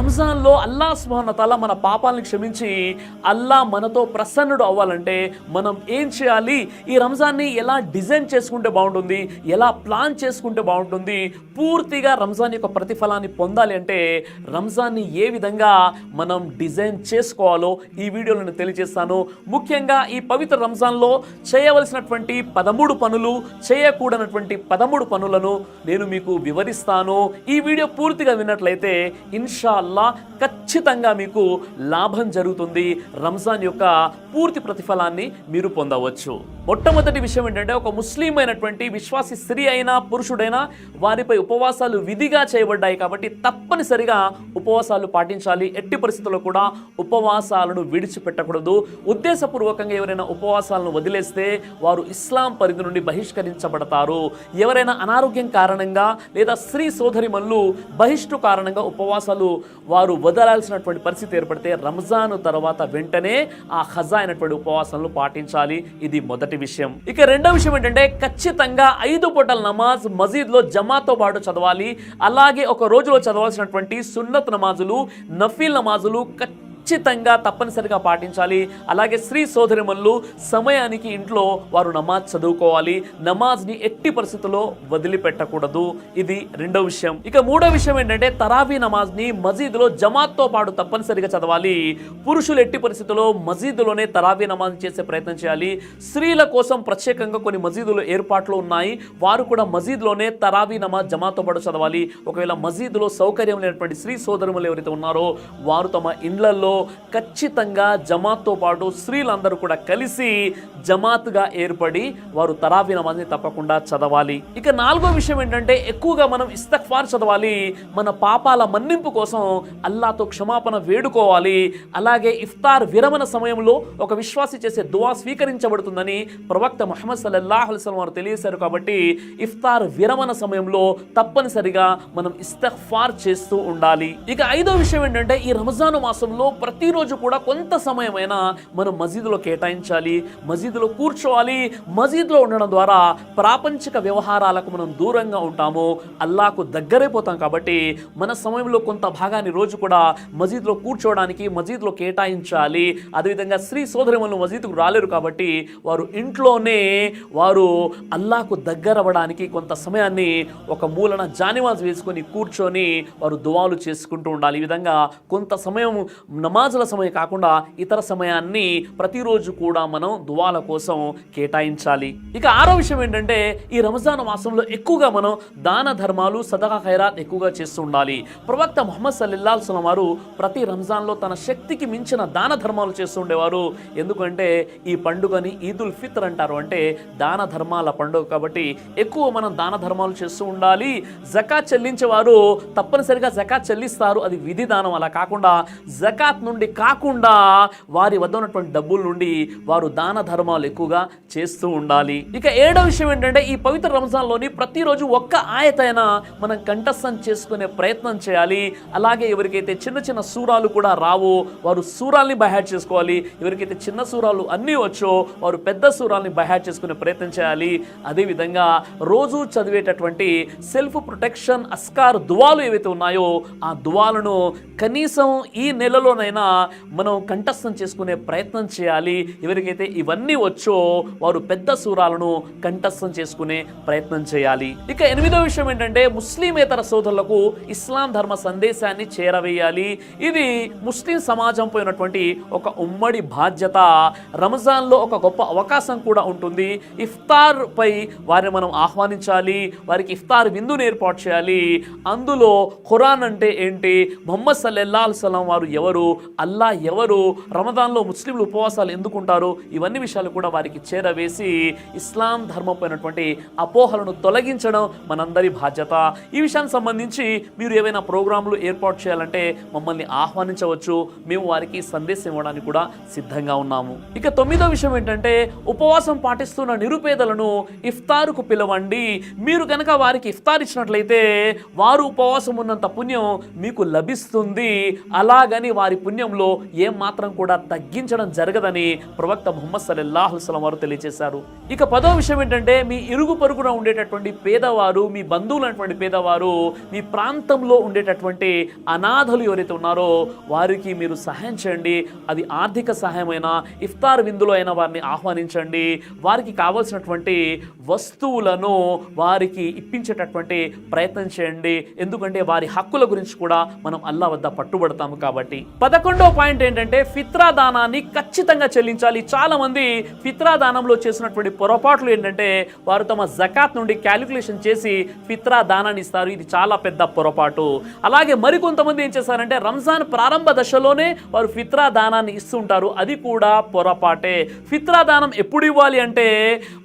రంజాన్లో అల్లాహ్ సుబ్హానహు వ తఆలా మన పాపాలను క్షమించి అల్లాహ్ మనతో ప్రసన్నుడు అవ్వాలంటే మనం ఏం చేయాలి, ఈ రంజాన్ని ఎలా డిజైన్ చేసుకుంటే బాగుంటుంది, ఎలా ప్లాన్ చేసుకుంటే బాగుంటుంది, పూర్తిగా రంజాన్ యొక్క ప్రతిఫలాన్ని పొందాలి అంటే రంజాన్ని ఏ విధంగా మనం డిజైన్ చేసుకోవాలో ఈ వీడియోలో నేను తెలియజేస్తాను. ముఖ్యంగా ఈ పవిత్ర రంజాన్లో చేయవలసినటువంటి 13 పనులు, చేయకూడనటువంటి 13 పనులను నేను మీకు వివరిస్తాను. ఈ వీడియో పూర్తిగా విన్నట్లయితే ఇన్షా అల్లాహ్ ఖచ్చితంగా మీకు లాభం జరుగుతుంది. రంజాన్ యొక్క పూర్తి ప్రతిఫలాన్ని మీరు పొందవచ్చు. మొట్టమొదటి విషయం ఏంటంటే, ఒక ముస్లిం అయినటువంటి విశ్వాసి స్త్రీ అయినా పురుషుడైనా వారిపై ఉపవాసాలు విధిగా చేయబడ్డాయి కాబట్టి తప్పనిసరిగా ఉపవాసాలు పాటించాలి. ఎట్టి పరిస్థితుల్లో కూడా ఉపవాసాలను విడిచిపెట్టకూడదు. ఉద్దేశపూర్వకంగా ఎవరైనా ఉపవాసాలను వదిలేస్తే వారు ఇస్లాం పరిధి నుండి బహిష్కరించబడతారు. ఎవరైనా అనారోగ్యం కారణంగా లేదా స్త్రీ సోదరిమణులు బహిష్టు కారణంగా ఉపవాసాలు వారు వదలాల్సినటువంటి పరిస్థితి ఏర్పడితే రంజాన్ తర్వాత వెంటనే ఆ ఖజా అయినటువంటి ఉపవాసాలను పాటించాలి. ఇది మొదటి విషయం. ఇక రెండో విషయం ఏంటంటే, ఖచ్చితంగా 5 పూటల నమాజ్ మసీద్లో జమాతో పాటు చదవాలి. అలాగే ఒక రోజులో చదవాల్సినటువంటి సున్నత్ నమాజులు, నఫీల్ నమాజులు ఖచ్చితంగా తప్పనిసరిగా పాటించాలి. అలాగే స్త్రీ సోదరిమణులు సమయానికి ఇంట్లో వారు నమాజ్ చదువుకోవాలి. నమాజ్ని ఎట్టి పరిస్థితుల్లో వదిలిపెట్టకూడదు. ఇది రెండో విషయం. ఇక మూడో విషయం ఏంటంటే, తరావీ నమాజ్ని మసీదులో జమాత్తో పాటు తప్పనిసరిగా చదవాలి. పురుషులు ఎట్టి పరిస్థితుల్లో మసీదులోనే తరావీ నమాజ్ చేసే ప్రయత్నం చేయాలి. స్త్రీల కోసం ప్రత్యేకంగా కొన్ని మసీదులు ఏర్పాట్లు ఉన్నాయి. వారు కూడా మసీదులోనే తరావీ నమాజ్ జమాత్తో పాటు చదవాలి. ఒకవేళ మసీదులో సౌకర్యం లేనటువంటి స్త్రీ సోదరులు ఎవరైతే ఉన్నారో వారు తమ ఇండ్లలో ఖచ్చితంగా జమాత్తో పాటు స్త్రీలందరూ కూడా కలిసి జమాత్గా ఏర్పడి వారు తరావీ నమాజ్ని తప్పకుండా చదవాలి. ఇక నాలుగో విషయం ఏంటంటే, ఎక్కువగా మనం ఇస్తగ్ఫార్ చదవాలి. మన పాపాల మన్నింపు కోసం అల్లాహ్తో క్షమాపణ వేడుకోవాలి. అలాగే ఇఫ్తార్ విరమణ సమయంలో ఒక విశ్వాసి చేసే దువా స్వీకరించబడుతుందని ప్రవక్త ముహమ్మద్ సల్లల్లాహు అలైహి వసల్లం వారు తెలియజేశారు. కాబట్టి ఇఫ్తార్ విరమణ సమయంలో తప్పనిసరిగా మనం ఇస్తగ్ఫార్ చేస్తూ ఉండాలి. ఇక ఐదో విషయం ఏంటంటే, ఈ రంజాను మాసంలో ప్రతిరోజు కూడా కొంత సమయమైనా మనం మసీదులో కేటాయించాలి, మసీదులో కూర్చోవాలి. మసీదులో ఉండడం ద్వారా ప్రాపంచిక వ్యవహారాలకు మనం దూరంగా ఉంటాము, అల్లాహ్కు దగ్గరైపోతాం. కాబట్టి మన సమయంలో కొంత భాగాన్ని రోజు కూడా మసీదులో కూర్చోవడానికి మసీదులో కేటాయించాలి. అదేవిధంగా స్త్రీ సోదరిమణులు మసీదుకు రాలేరు కాబట్టి వారు ఇంట్లోనే వారు అల్లాహ్కు దగ్గరవ్వడానికి కొంత సమయాన్ని ఒక మూలన జానివాజ్ వేసుకొని కూర్చొని వారు దువాలు చేసుకుంటూ ఉండాలి. ఈ విధంగా కొంత సమయం నమాజుల సమయం కాకుండా ఇతర సమయాన్ని ప్రతిరోజు కూడా మనం దువాల కోసం కేటాయించాలి. ఇక ఆరో విషయం ఏంటంటే, ఈ రంజాన్ మాసంలో ఎక్కువగా మనం దాన ధర్మాలు, సదకా ఖైరాత్ ఎక్కువగా చేస్తూ ఉండాలి. ప్రవక్త ముహమ్మద్ సల్లల్లాహు అలైహి వసల్లం వారు ప్రతి రంజాన్లో తన శక్తికి మించిన దాన ధర్మాలు చేస్తూ ఉండేవారు. ఎందుకంటే ఈ పండుగని ఈదుల్ ఫిత్ర్ అంటారు, అంటే దాన ధర్మాల పండుగ. కాబట్టి ఎక్కువ మనం దాన ధర్మాలు చేస్తూ ఉండాలి. జకాత్ చెల్లించేవారు తప్పనిసరిగా జకాత్ చెల్లిస్తారు, అది విధి దానం. అలా కాకుండా జకాత్ నుండి కాకుండా వారి వద్ద ఉన్నటువంటి డబ్బుల నుండి వారు దాన ధర్మాలు ఎక్కువగా చేస్తూ ఉండాలి. ఇక ఏడో విషయం ఏంటంటే, ఈ పవిత్ర రంజాన్లోని ప్రతిరోజు ఒక్క ఆయతైనా మనం కంఠస్థం చేసుకునే ప్రయత్నం చేయాలి. అలాగే ఎవరికైతే చిన్న చిన్న సూరాలు కూడా రావో వారు సూరాల్ని బైహాట్ చేసుకోవాలి. ఎవరికైతే చిన్న సూరాలు అన్నీ వచ్చో వారు పెద్ద సూరాల్ని బైహాట్ చేసుకునే ప్రయత్నం చేయాలి. అదేవిధంగా రోజు చదివేటటువంటి సెల్ఫ్ ప్రొటెక్షన్ అస్కార్ దువాలు ఏవైతే ఉన్నాయో ఆ దువాలను కనీసం ఈ నెలలోనైనా మనం కంఠస్థం చేసుకునే ప్రయత్నం చేయాలి. ఎవరికైతే ఇవన్నీ వచ్చో వారు పెద్ద సూరాలను కంఠస్థం చేసుకునే ప్రయత్నం చేయాలి. ఇక ఎనిమిదో విషయం ఏంటంటే, ముస్లిమేతర సోదరులకు ఇస్లాం ధర్మ సందేశాన్ని చేరవేయాలి. ఇది ముస్లిం సమాజంపై ఉన్నటువంటి ఒక ఉమ్మడి బాధ్యత. రంజాన్లో ఒక గొప్ప అవకాశం కూడా ఉంటుంది. ఇఫ్తార్ పై వారిని మనం ఆహ్వానించాలి, వారికి ఇఫ్తార్ విందును ఏర్పాటు చేయాలి. అందులో ఖురాన్ అంటే ఏంటి, ముహమ్మద్ సల్లల్లాహు అలైహి వసల్లం వారు ఎవరు, అల్లాహ్ ఎవరు, రమదాన్లో ముస్లింలు ఉపవాసాలు ఎందుకుంటారు, ఇవన్నీ విషయాలు కూడా వారికి చేరవేసి ఇస్లాం ధర్మంపైనటువంటి అపోహలను తొలగించడం మనందరి బాధ్యత. ఈ విషయానికి సంబంధించి మీరు ఏవైనా ప్రోగ్రాంలు ఏర్పాటు చేయాలంటే మమ్మల్ని ఆహ్వానించవచ్చు. మేము వారికి సందేశం ఇవ్వడానికి కూడా సిద్ధంగా ఉన్నాము. ఇక తొమ్మిదో విషయం ఏంటంటే, ఉపవాసం పాటిస్తున్న నిరుపేదలను ఇఫ్తారుకు పిలవండి. మీరు కనుక వారికి ఇఫ్తార్ ఇచ్చినట్లయితే వారు ఉపవాసం ఉన్నంత పుణ్యం మీకు లభిస్తుంది. అలాగని వారి పుణ్యం పుణ్యంలో ఏం మాత్రం కూడా తగ్గించడం జరగదని ప్రవక్త ముహమ్మద్ సల్లల్లాహు అలైహి వసల్లం వారు తెలియజేశారు. ఇక 10వ విషయం ఏంటంటే, మీ ఇరుగు పొరుగున ఉండేటటువంటి పేదవారు, మీ బంధువులైనటువంటి పేదవారు, మీ ప్రాంతంలో ఉండేటటువంటి అనాథలు ఎవరైతే ఉన్నారో వారికి మీరు సహాయం చేయండి. అది ఆర్థిక సహాయమైనా, ఇఫ్తార్ విందులో అయినా వారిని ఆహ్వానించండి. వారికి కావాల్సినటువంటి వస్తువులను వారికి ఇప్పించేటటువంటి ప్రయత్నం చేయండి. ఎందుకంటే వారి హక్కుల గురించి కూడా మనం అల్లా వద్ద పట్టుబడతాము కాబట్టి. 11వ పాయింట్ ఏంటంటే, ఫిత్రా దానాన్ని ఖచ్చితంగా చెల్లించాలి. చాలా మంది ఫిత్రా దానంలో చేసినటువంటి పొరపాట్లు ఏంటంటే, వారు తమ జకాత్ నుండి క్యాలిక్యులేషన్ చేసి ఫిత్రా దానాన్ని ఇస్తారు. ఇది చాలా పెద్ద పొరపాటు. అలాగే మరికొంతమంది ఏం చేస్తారంటే, రంజాన్ ప్రారంభ దశలోనే వారు ఫిత్రా దానాన్ని ఇస్తుంటారు. అది కూడా పొరపాటే. ఫిత్రా దానం ఎప్పుడు ఇవ్వాలి అంటే,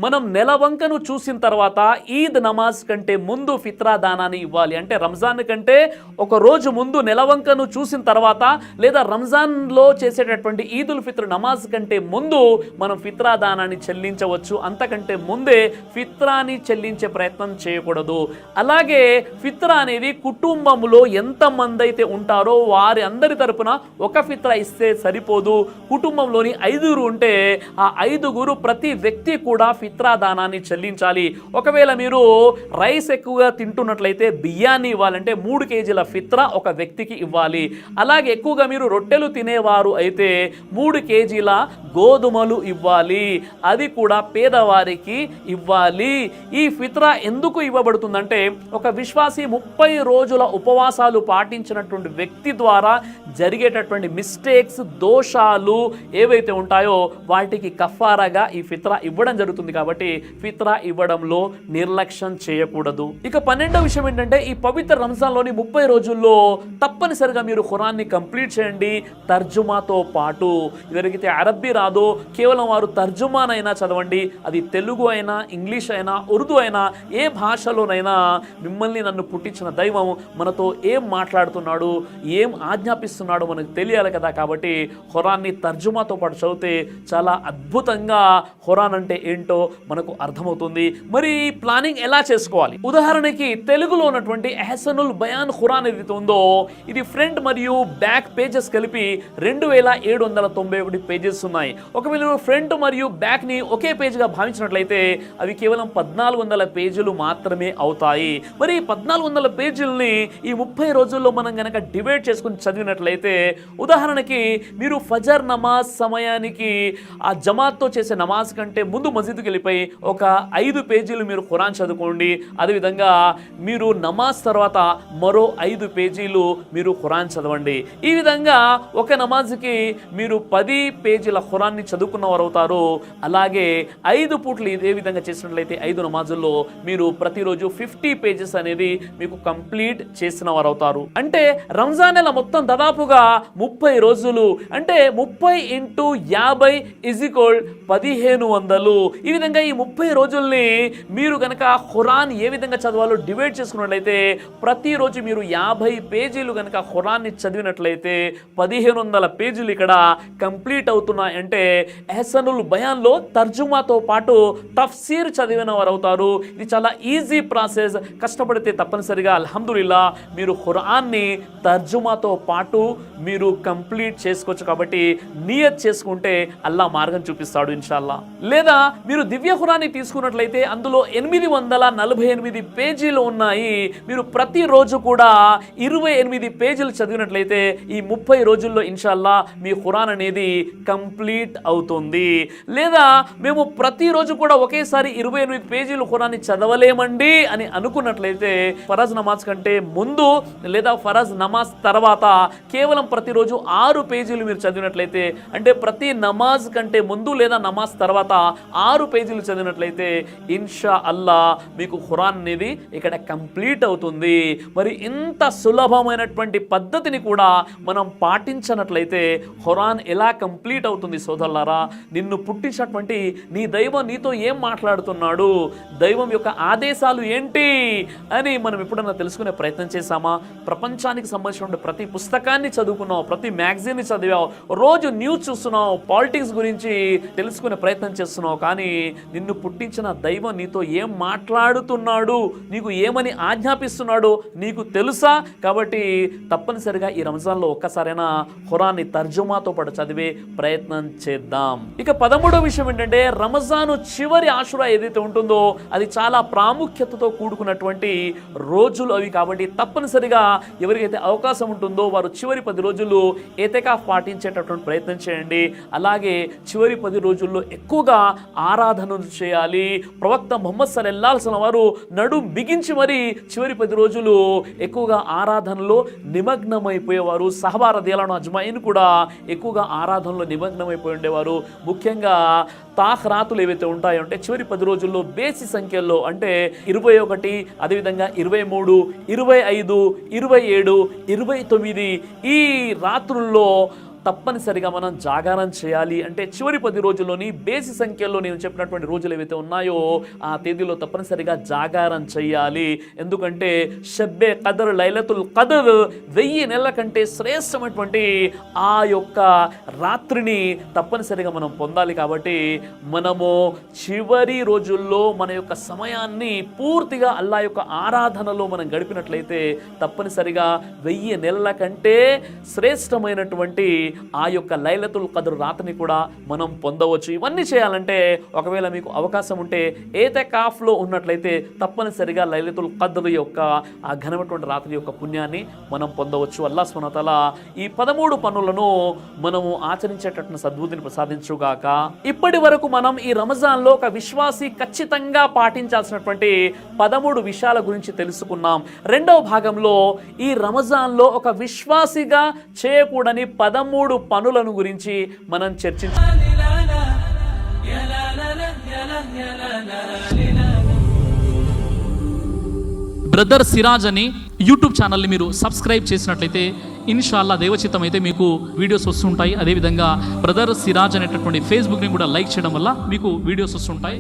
మనం నెలవంకను చూసిన తర్వాత ఈద్ నమాజ్ కంటే ముందు ఫిత్రా దానాన్ని ఇవ్వాలి. అంటే రంజాన్ కంటే ఒక రోజు ముందు నెలవంకను చూసిన తర్వాత, లేదా రంజాన్లో చేసేటటువంటి ఈదుల్ ఫిత్ర్ నమాజ్ కంటే ముందు మనం ఫిత్రా దానాన్ని చెల్లించవచ్చు. అంతకంటే ముందే ఫిత్రాని చెల్లించే ప్రయత్నం చేయకూడదు. అలాగే ఫిత్రా అనేది కుటుంబంలో ఎంతమంది అయితే ఉంటారో వారి అందరి తరపున ఒక ఫిత్రా ఇస్తే సరిపోదు. కుటుంబంలోని 5 ఉంటే ఆ 5 ప్రతి వ్యక్తి కూడా ఫిత్రా దానాన్ని చెల్లించాలి. ఒకవేళ మీరు రైస్ ఎక్కువగా తింటున్నట్లయితే బియ్యాన్ని ఇవ్వాలంటే 3 కేజీల ఫిత్రా ఒక వ్యక్తికి ఇవ్వాలి. అలాగే ఎక్కువగా మీరు రొట్టెలు తినేవారు అయితే 3 కేజీల గోధుమలు ఇవ్వాలి. అది కూడా పేదవారికి ఇవ్వాలి. ఈ ఫిత్రా ఎందుకు ఇవ్వబడుతుందంటే, ఒక విశ్వాసి 30 రోజుల ఉపవాసాలు పాటించినటువంటి వ్యక్తి ద్వారా జరిగేటటువంటి మిస్టేక్స్, దోషాలు ఏవైతే ఉంటాయో వాటికి కఫారాగా ఈ ఫిత్రా ఇవ్వడం జరుగుతుంది. కాబట్టి ఫిత్రా ఇవ్వడంలో నిర్లక్ష్యం చేయకూడదు. ఇక 12వ విషయం ఏంటంటే, ఈ పవిత్ర రంజాన్లోని 30 రోజుల్లో తప్పనిసరిగా మీరు ఖురాన్ని కంప్లీట్ చేయండి, తర్జుమాతో పాటు. ఎవరికైతే అరబ్బీ రాదో కేవలం వారు తర్జుమానైనా చదవండి. అది తెలుగు అయినా, ఇంగ్లీష్ అయినా, ఉర్దూ అయినా, ఏ భాషలోనైనా మిమ్మల్ని నన్ను పుట్టించిన దైవం మనతో ఏం మాట్లాడుతున్నాడు, ఏం ఆజ్ఞాపిస్తున్నాడో మనకు తెలియాలి కదా. కాబట్టి ఖురాన్ని తర్జుమాతో పాటు చదివితే చాలా అద్భుతంగా ఖురాన్ అంటే ఏంటో మనకు అర్థమవుతుంది. మరి ప్లానింగ్ ఎలా చేసుకోవాలి? ఉదాహరణకి తెలుగులో ఉన్నటువంటి ఎహ్సనుల్ బయాన్ ఖురాన్ ఏదైతే ఉందో, ఇది ఫ్రంట్ మరియు బ్యాక్ పేజెస్ కలిపి 2791 పేజెస్ ఉన్నాయి. ఒకవేళ ఫ్రంట్ మరియు బ్యాక్ ని ఒకే పేజ్గా భావించినట్లయితే అవి కేవలం 1400 పేజీలు మాత్రమే అవుతాయి. మరి 1400 పేజీలని ఈ 30 రోజుల్లో మనం గనక డివైడ్ చేసుకుని చదివినట్లయితే, ఉదాహరణకి మీరు ఫజర్ నమాజ్ సమయానికి ఆ జమాత్తో చేసే నమాజ్ కంటే ముందు మసీదుకి వెళ్ళిపోయి ఒక 5 పేజీలు మీరు ఖురాన్ చదువుకోండి. అదేవిధంగా మీరు నమాజ్ తర్వాత మరో 5 పేజీలు మీరు ఖురాన్ చదవండి. ఈ విధంగా ఒక నమాజ్కి మీరు 10 పేజీల ఖురాన్ని చదువుకున్న వారు అవుతారు. అలాగే 5 పూట్లు ఇదే విధంగా చేసినట్లయితే 5 నమాజుల్లో మీరు ప్రతిరోజు 50 పేజెస్ అనేది మీకు కంప్లీట్ చేసిన వారు అవుతారు. అంటే రంజాన్ నెల మొత్తం దాదాపుగా 30 రోజులు. అంటే 30 × 50 = 1500. ఈ విధంగా ఈ 30 రోజుల్ని మీరు కనుక ఖురాన్ ఏ విధంగా చదవాలో డివైడ్ చేసుకున్నట్లయితే, ప్రతిరోజు మీరు 50 పేజీలు కనుక ఖురాన్ని చదివినట్లయితే 1500 పేజీలు ఇక్కడ కంప్లీట్ అవుతున్నాయి. అంటే ఎహ్సనుల్ బయాన్లో తర్జుమాతో పాటు తఫ్సీర్ చదివిన వారు అవుతారు. ఇది చాలా ఈజీ ప్రాసెస్. కష్టపడితే తప్పనిసరిగా అల్హమ్దులిల్లా మీరు ఖురాన్ని తర్జుమాతో పాటు మీరు కంప్లీట్ చేసుకోవచ్చు. కాబట్టి నియత్ చేసుకుంటే అల్లా మార్గం చూపిస్తాడు ఇన్షాల్లా. లేదా మీరు దివ్య ఖురాన్ని తీసుకున్నట్లయితే అందులో 848 పేజీలు ఉన్నాయి. మీరు ప్రతిరోజు కూడా 28 పేజీలు చదివినట్లయితే ఈ 30 రోజుల్లో ఇన్షాల్లా మీ ఖురాన్ అనేది కంప్లీట్ అవుతుంది. లేదా మేము ప్రతిరోజు కూడా ఒకేసారి 28 పేజీలు ఖురాన్ని చదవలేమండి అని అనుకున్నట్లయితే, ఫరజ్ నమాజ్ కంటే ముందు లేదా ఫరజ్ నమాజ్ తర్వాత కేవలం ప్రతిరోజు 6 పేజీలు మీరు చదివినట్లయితే, అంటే ప్రతి నమాజ్ కంటే ముందు లేదా నమాజ్ తర్వాత 6 పేజీలు చదివినట్లయితే ఇన్షా అల్లా మీకు ఖురాన్ అనేది ఇక్కడ కంప్లీట్ అవుతుంది. మరి ఇంత సులభమైనటువంటి పద్ధతిని కూడా మనం పాటించినట్లయితే ఖురాన్ ఎలా కంప్లీట్ అవుతుంది సోదరులారా? నిన్ను పుట్టించినటువంటి నీ దైవం నీతో ఏం మాట్లాడుతున్నాడు, దైవం యొక్క ఆదేశాలు ఏంటి అని మనం ఎప్పుడన్నా తెలుసుకునే ప్రయత్నం చేశామా? ప్రపంచానికి సంబంధించిన ప్రతి పుస్తకాన్ని చదువుకున్నావు, ప్రతి మ్యాగజైన్ని చదివావు, రోజు న్యూస్ చూస్తున్నావు, పాలిటిక్స్ గురించి తెలుసుకునే ప్రయత్నం చేస్తున్నావు. కానీ నిన్ను పుట్టించిన దైవం నీతో ఏం మాట్లాడుతున్నాడు, నీకు ఏమని ఆజ్ఞాపిస్తున్నాడు నీకు తెలుసా? కాబట్టి తప్పనిసరిగా ఈ రంజాన్లో ఒక్కసారైనా ఎలాగైనా ఖురాన్ని తర్జుమాతో పాటు చదివే ప్రయత్నం చేద్దాం. ఇక 13వ విషయం ఏంటంటే రంజాను చివరి ఆషురా ఏదైతే ఉంటుందో అది చాలా ప్రాముఖ్యతతో కూడుకున్నటువంటి రోజులు అవి. కాబట్టి తప్పనిసరిగా ఎవరికైతే అవకాశం ఉంటుందో వారు చివరి 10 రోజులు ఎతికాఫ్ పాటించేటటువంటి ప్రయత్నం చేయండి. అలాగే చివరి 10 రోజుల్లో ఎక్కువగా ఆరాధనలు చేయాలి. ప్రవక్త ముహమ్మద్ సల్లల్లాహు అలైహి వసల్లం వారు నడు బిగించి మరి చివరి 10 రోజులు ఎక్కువగా ఆరాధనలో నిమగ్నమైపోయేవారు. సహబా రదియల్లాహు అజ్మాయిన్ కూడా ఎక్కువగా ఆరాధనలో నిమగ్నమైపోయి ఉండేవారు. ముఖ్యంగా తాఖ్రాతులు ఏవైతే ఉంటాయో అంటే చివరి 10 రోజుల్లో బేసి సంఖ్యల్లో అంటే 21, అదేవిధంగా 23, 25, 27, 29 ఈ రాత్రుల్లో తప్పనిసరిగా మనం జాగారం చేయాలి. అంటే చివరి 10 రోజుల్లోని బేసి సంఖ్యలో నేను చెప్పినటువంటి రోజులు ఏవైతే ఉన్నాయో ఆ తేదీలో తప్పనిసరిగా జాగారం చేయాలి. ఎందుకంటే షబ్బే ఖదర్, లైలతుల్ ఖదర్ 1000 నెలల కంటే శ్రేష్టమైనటువంటి ఆ యొక్క రాత్రిని తప్పనిసరిగా మనం పొందాలి. కాబట్టి మనము చివరి రోజుల్లో మన యొక్క సమయాన్ని పూర్తిగా అల్లా యొక్క ఆరాధనలో మనం గడిపినట్లయితే తప్పనిసరిగా 1000 నెలల కంటే శ్రేష్టమైనటువంటి ఆ యొక్క లైలతుల్ ఖద్ర్ రాత్రిని కూడా మనం పొందవచ్చు. ఇవన్నీ చేయాలంటే ఒకవేళ మీకు అవకాశం ఉంటే ఎతికాఫ్లో ఉన్నట్లయితే తప్పనిసరిగా లైలతుల్ ఖద్ర్ యొక్క ఆ ఘనమైనటువంటి రాత్రి యొక్క పుణ్యాన్ని మనం పొందవచ్చు. అల్లాహ్ సుబ్హానహు వ తఆలా ఈ 13 పనులను మనము ఆచరించేటటువంటి సద్బుద్ధిని ప్రసాదించుగాక. ఇప్పటి వరకు మనం ఈ రంజాన్లో ఒక విశ్వాసి ఖచ్చితంగా పాటించాల్సినటువంటి 13 విషయాల గురించి తెలుసుకున్నాం. రెండవ భాగంలో ఈ రంజాన్లో ఒక విశ్వాసిగా చేయకూడని 13 పనులను గురించి మనం చర్చించాం. బ్రదర్ సిరాజ్ అని యూట్యూబ్ ఛానల్ని మీరు సబ్స్క్రైబ్ చేసినట్లయితే ఇన్షాల్లా దేవచిత్తం అయితే మీకు వీడియోస్ వస్తుంటాయి. అదేవిధంగా బ్రదర్ సిరాజ్ అనేటటువంటి ఫేస్బుక్ని కూడా లైక్ చేయడం వల్ల మీకు వీడియోస్ వస్తుంటాయి.